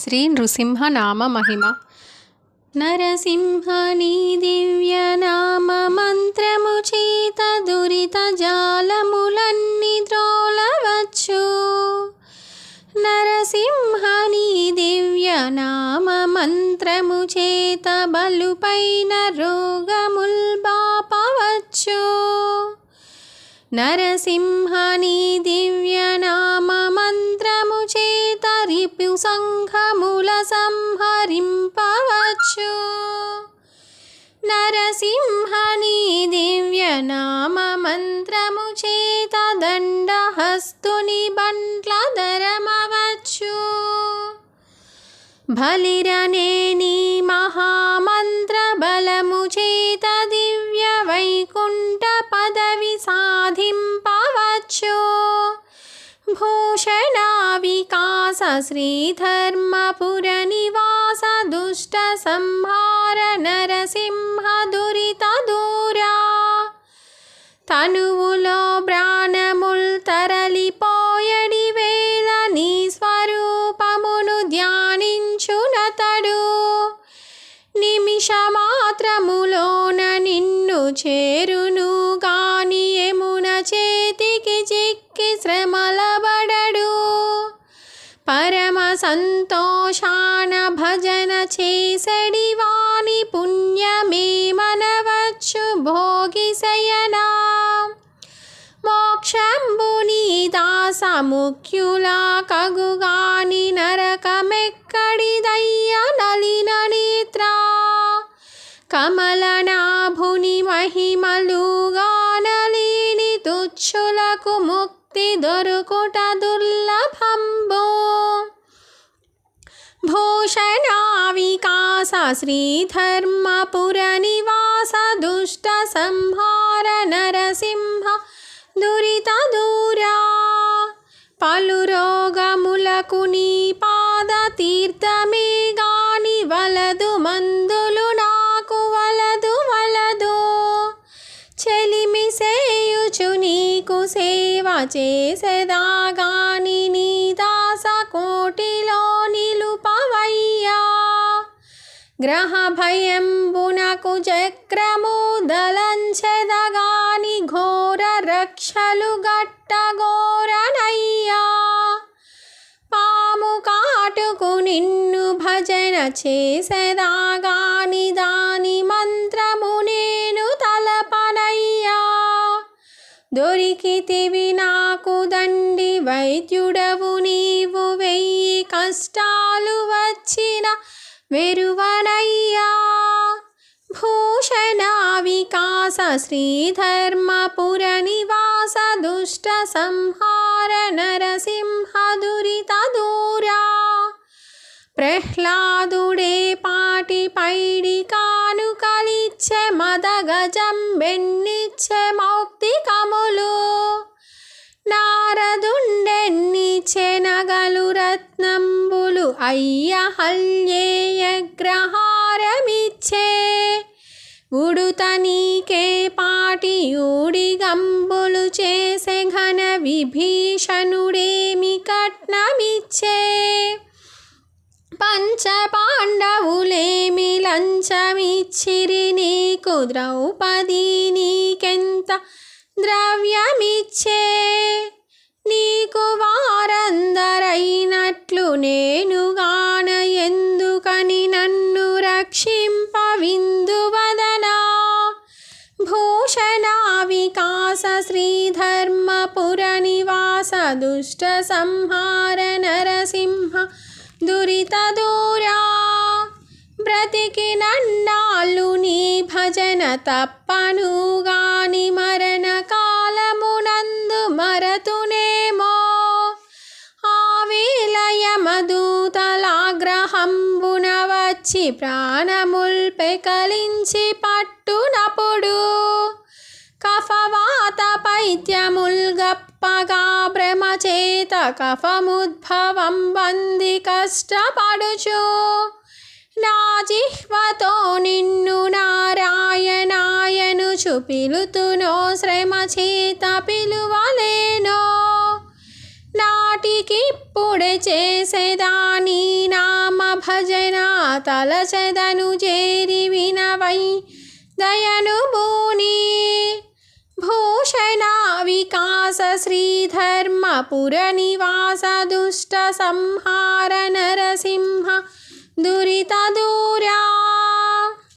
శ్రీ నృసింహనామ మహిమ. నరసింహని దివ్యనామ మంత్రము చేత దురిత జాలములన్నీ ద్రోలవచ్చు. నరసింహని దివ్యనామ మంత్రము చేత బలుపైన రోగముల్ బాపవచ్చు. నరసింహని దివ్యనామ మంత్రము చేత రిపు సంఘముల సంహరింపవచ్చు. నరసింహని దివ్యనామ మంత్రము చేత దండహస్తుని బంట్ల ధరమవచ్చు. బలిరనేని మహామంత్ర బలము చేత దివ్య వైకుంఠ పదవి సాధింపవచ్చు. భూషణ వికాస శ్రీధర్మపుర నివాస దుష్ట సంహార నరసింహ దురిత దూరా. తనువులో ప్రాణముల్ తరలిపోయడి వేళ నీ స్వరూపమును ధ్యానించునతడు. నిమిష మాత్రములోన నిన్ను చేరును గాని యమున చేతికి చిక్కి శ్రమలబడడు. పరమ సంతోషాన భజన చేసడి వాని పుణ్యమే మనవచ్చు భోగి శయనా. మోక్షంబుని దాస ముఖ్యులా కగుగాని నరకమెక్కడిదయ్య నలిన నేత్ర. కమలనాభుని మహిమలుగానలేని తుచ్చులకు ముక్తి దొరుకుట దుర్లభంబో. భూషణ వికాస శ్రీధర్మపుర నివాస దుష్ట సంహార నరసింహ దురిత దూరా. పలు రోగములకు నీ పాద తీర్థమే గాని వలదు మందులు నాకు వలదు వలదు. చెలిమి సేయుచు నీకు సేవ చేసెదా గాని నీ దాస కోటిలో నిలుపవయ్యా. గ్రహ భయంబునకు చక్రము దలంచెదగాని ఘోర రక్షలు గట్ట ఘోరనయ్యా. పాము కాటుకు నిన్ను భజన చేసెదా గాని దాని మంత్రము నేను తలపనయ్యా. దొరికితివి నాకు దండి వైద్యుడవు నీవు వెయ్యి కష్టాలు వచ్చిన వెరువనయ్యా. భూషణ వికాస శ్రీధర్మపుర నివాస దుష్ట సంహార నరసింహ దురిత దూరా. ప్రహ్లాదుడే పాటి పైడి కానుకలిచ్చే మదగజం బెన్నిచ్చే మౌక్తికములు. నారదుండెన్నిచ్చే నగలు రత్నంబులు అయ్య హల్యేయ గ్రహారమిచ్చే. ఉడుత నీకే పాటి ఊడిగంబులు చేసే ఘన విభీషణుడేమి కట్నమిచ్చే. పంచ పాండవులేమి లంచమిచ్చిరి నీకు ద్రౌపది నీకెంత ద్రవ్యమిచ్చే. నీకు వారందరైనట్లు నేనుగాన ఎందుకని నన్ను రక్షింపవిందువదనా. భూషణ వికాస శ్రీధర్మపుర నివాస దుష్ట సంహార నరసింహ దురిత దూరా. బ్రతికి నన్నాళ్ళు నీ భజన తప్పను గాని మరణ కాలమునందు మరతునేమో. ఆవేళ యమదూతలాగ్రహంబున వచ్చి ప్రాణముల్ పెకలించి పట్టునప్పుడు. కఫవాత పైత్యముల్ గప్పగా భ్రమచేత కఫముద్భవం బంది కష్టపడుచు. నా జిహ్వతో నిన్ను నారాయణాయనుచు పిలుతునో శ్రమ చేత పిలువలేనో. నాటికిప్పుడే చేసేదాని నామ తలచెదను చేరి వినవై దయను బూని భూషణ వికాస శ్రీధర్మపుర నివాస దుష్ట సంహార నరసింహ దురిత దూరా